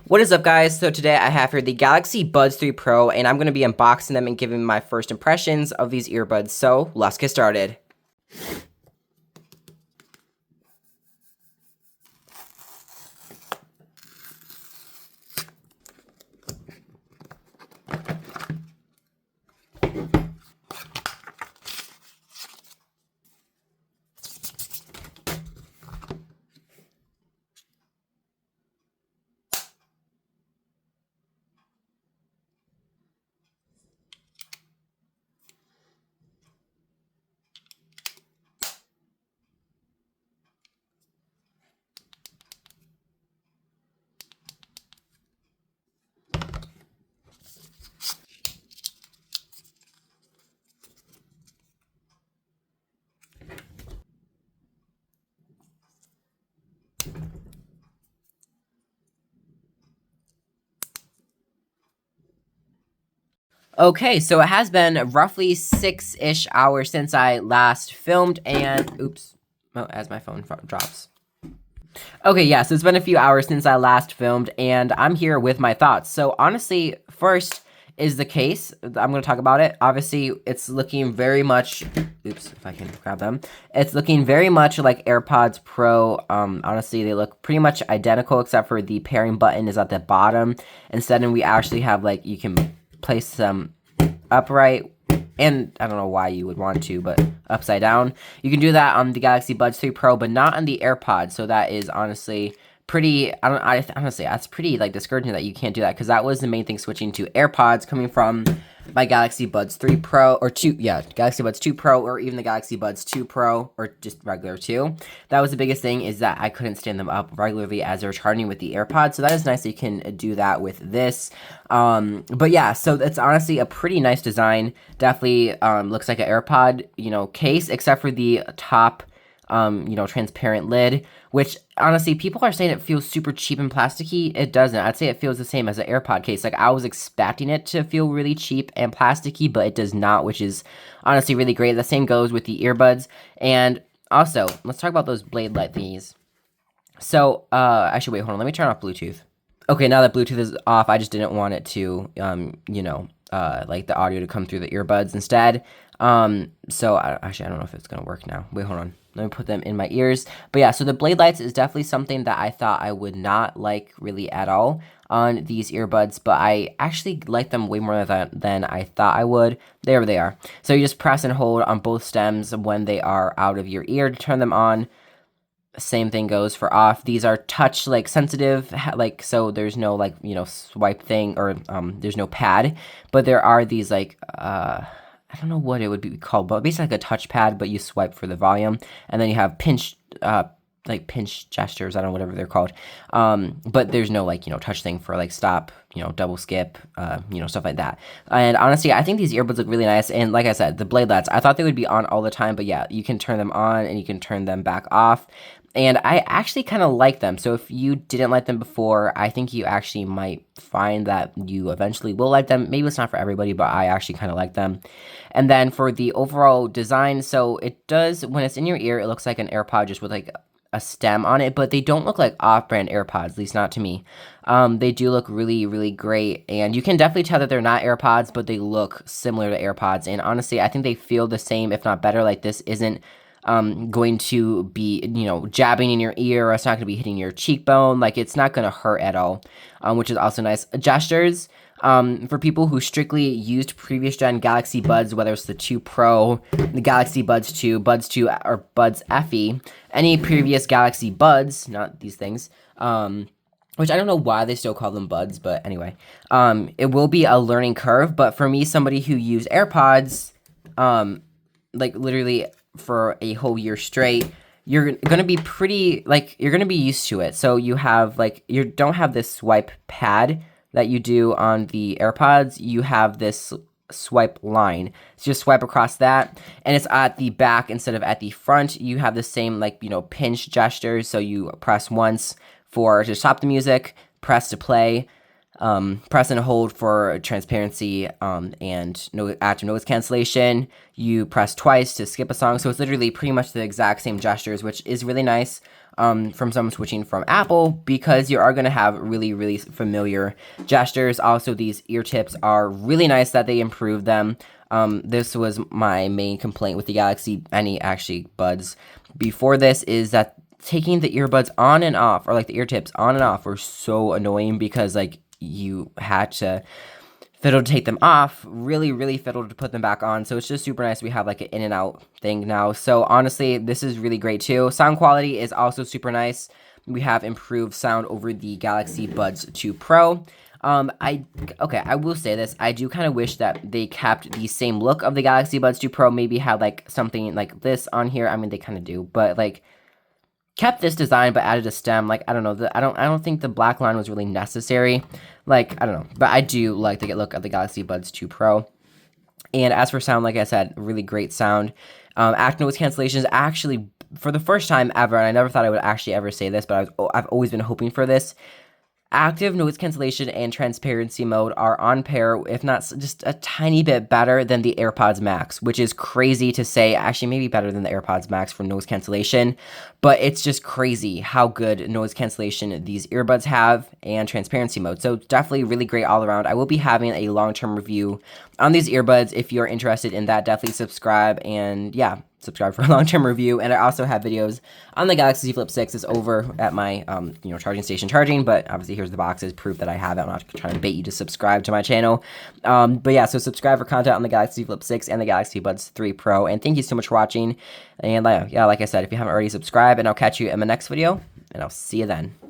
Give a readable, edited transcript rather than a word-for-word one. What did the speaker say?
What is up, guys? So today I have here the Galaxy Buds 3 Pro, and I'm going to be unboxing them and giving my first impressions of these earbuds. So let's get started. Okay, so it has been roughly 6-ish hours since I last filmed, and oops, as my phone drops. Okay, yeah, so it's been a few hours since I last filmed, and I'm here with my thoughts. So honestly, first is the case. I'm going to talk about it. Obviously, it's looking very much, oops, if I can grab them. It's looking very much like AirPods Pro. Honestly, they look pretty much identical, except for the pairing button is at the bottom. Instead, we actually have, like, you can place them upright, and I don't know why you would want to, but upside down. You can do that on the Galaxy Buds 3 Pro, but not on the AirPods. So that is honestly pretty, honestly, that's pretty like discouraging that you can't do that, because that was the main thing switching to AirPods coming from my Galaxy Buds 3 Pro, or 2, yeah, Galaxy Buds 2 Pro, or even the Galaxy Buds 2 Pro, or just regular 2. That was the biggest thing, is that I couldn't stand them up regularly as they're charging with the AirPods, so that is nice that you can do that with this. But yeah, so it's honestly a pretty nice design. Definitely looks like an AirPod, case, except for the top, transparent lid, which honestly, people are saying it feels super cheap and plasticky. It doesn't. I'd say it feels the same as an AirPod case. Like, I was expecting it to feel really cheap and plasticky, but it does not, which is honestly really great. The same goes with the earbuds. And also, let's talk about those blade light thingies. So, actually, wait, hold on. Let me turn off Bluetooth. Okay, now that Bluetooth is off, I just didn't want it to, like the audio to come through the earbuds instead. So actually, I don't know if it's gonna work now. Wait, hold on. Let me put them in my ears. But yeah, so the blade lights is definitely something that I thought I would not like really at all on these earbuds, but I actually like them way more than I thought I would. There they are. So you just press and hold on both stems when they are out of your ear to turn them on. Same thing goes for off. These are touch like sensitive, like, so there's no like, swipe thing, or there's no pad, but there are these like I don't know what it would be called, but basically like a touchpad, but you swipe for the volume, and then you have pinch gestures, I don't know, whatever they're called. But there's no like, touch thing for like stop, double skip, stuff like that. And honestly, I think these earbuds look really nice. And like I said, the blade lights, I thought they would be on all the time, but yeah, you can turn them on and you can turn them back off. And I actually kind of like them. So if you didn't like them before, I think you actually might find that you eventually will like them. Maybe it's not for everybody, but I actually kind of like them. And then for the overall design, so it does, when it's in your ear, it looks like an AirPod just with like a stem on it, but they don't look like off-brand AirPods, at least not to me. They do look really, really great, and you can definitely tell that they're not AirPods, but they look similar to AirPods. And honestly, I think they feel the same, if not better. Like, this isn't going to be, jabbing in your ear, or it's not going to be hitting your cheekbone. Like, it's not going to hurt at all, which is also nice. Gestures, for people who strictly used previous gen Galaxy Buds, whether it's the 2 Pro, the Galaxy Buds 2, Buds 2, or Buds FE, any previous Galaxy Buds, not these things, which I don't know why they still call them buds, but anyway, it will be a learning curve. But for me, somebody who used AirPods, like literally for a whole year straight, you're gonna be pretty, like, you're gonna be used to it. So you have, like, you don't have this swipe pad that you do on the AirPods. You have this swipe line. So just swipe across that, and it's at the back instead of at the front. You have the same, like, pinch gestures. So you press once to stop the music, press to play, press and hold for transparency, and active noise cancellation. You press twice to skip a song. So it's literally pretty much the exact same gestures, which is really nice. from someone switching from Apple, because you are going to have really, really familiar gestures. Also, these ear tips are really nice that they improved them. This was my main complaint with the Galaxy, actually buds before this, is that taking the earbuds on and off, or like the ear tips on and off, were so annoying, because like you had to fiddle to take them off, really, really fiddle to put them back on. So it's just super nice. We have like an in and out thing now. So honestly, this is really great too. Sound quality is also super nice. We have improved sound over the Galaxy Buds 2 Pro. I will say this. I do kind of wish that they kept the same look of the Galaxy Buds 2 Pro. Maybe had like something like this on here. I mean, they kind of do, but like kept this design but added a stem. Like, I don't know. I don't think the black line was really necessary. Like, I don't know. But I do like the look of the Galaxy Buds 2 Pro. And as for sound, like I said, really great sound. Active noise cancellation is actually, for the first time ever, and I never thought I would actually ever say this, but I've always been hoping for this. Active noise cancellation and transparency mode are on par, if not just a tiny bit better than the AirPods Max, which is crazy to say. Actually, maybe better than the AirPods Max for noise cancellation, but it's just crazy how good noise cancellation these earbuds have, and transparency mode. So definitely really great all around. I will be having a long-term review on these earbuds. If you're interested in that, definitely subscribe, and yeah, subscribe for a long-term review. And I also have videos on the Galaxy Z Flip 6. It's over at my charging station charging, but obviously here's the boxes, proof that I have it. I'm not trying to bait you to subscribe to my channel. But yeah, so subscribe for content on the Galaxy Z Flip 6 and the Galaxy Buds 3 Pro. And thank you so much for watching. And yeah, like I said, if you haven't already, subscribe, and I'll catch you in my next video, and I'll see you then.